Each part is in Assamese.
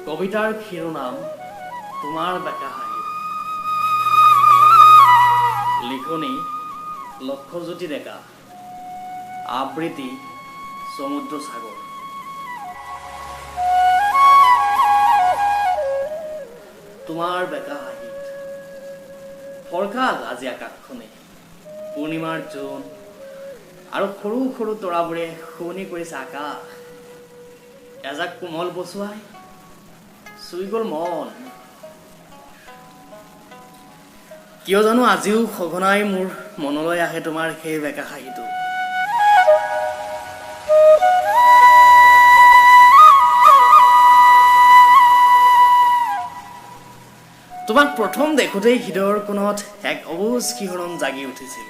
কবিতাৰ শিৰোনাম তোমাৰ বেকা হাঁহি। লিখনি লক্ষ্যজ্যোতি ডেকা। আবৃত্তি সমুদ্ৰ সাগৰ। তোমাৰ বেকা হাঁহিত ফৰকাল আজি আকাশখনে। পূৰ্ণিমাৰ জোন আৰু সৰু সৰু তৰাবোৰে শুৱনি কৰিছে আকাশ। এজাক কোমল বচুৱাই চুই গ'ল মন। কিয় জানো আজিও সঘনাই মোৰ মনলৈ আহে তোমাৰ সেই বেকা হাঁহিটো। তোমাক প্ৰথম দেখোঁতেই হৃদয়ৰ কোণত এক অবুজ শিহৰণ জাগি উঠিছিল।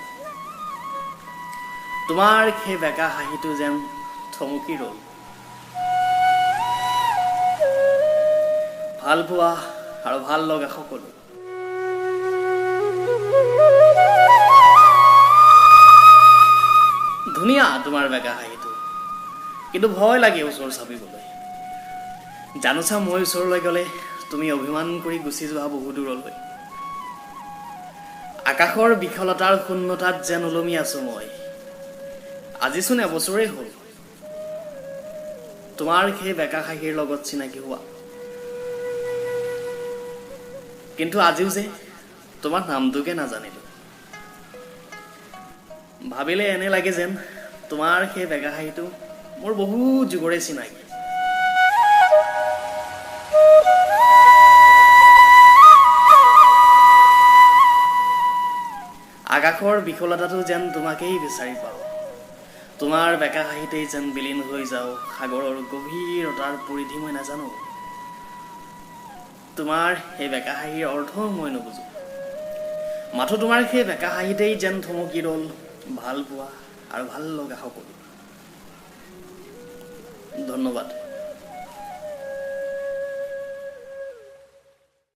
তোমাৰ সেই বেকা হাঁহিটো যেন থমকি ৰ'ল। ভাল পোৱা আৰু ভাল লগা সকলো ধুনীয়া তোমাৰ বেকা হাঁহিটো, কিন্তু ভয় লাগে ওচৰ চাপিবলৈ। জানোচা মই ওচৰলৈ গ'লে তুমি অভিমান কৰি গুচি যোৱা বহু দূৰলৈ। আকাশৰ বিশালতাৰ শূন্যতাত যেন ওলমি আছো মই। আজিচোন এবছৰেই হ'ল তোমাৰ সেই বেকা হাঁহিৰ লগত চিনাকি হোৱা। কিন্তু আজিও যে তোমাৰ নামটোকে নাজানিলো। ভাবিলে এনে লাগে যেন তোমাৰ সেই বেকা হাঁহিটো মোৰ বহু যুগৰে চিনাকি। আকাশৰ বিশালতাটো যেন তোমাকেই বিচাৰি পাওঁ। তোমাৰ বেকা হাঁহিতেই যেন বিলীন হৈ যাওঁ সাগৰৰ গভীৰতাৰ পৰিধি মই নাজানো। তোমাৰ সেই বেকা হাঁহিৰ অৰ্থ মই নুবুজো। মাথো তোমাৰ সেই বেকা হাঁহিতেই যেন থমকি ৰ'ল ভাল পোৱা আৰু ভাল লগা সকলো। ধন্যবাদ।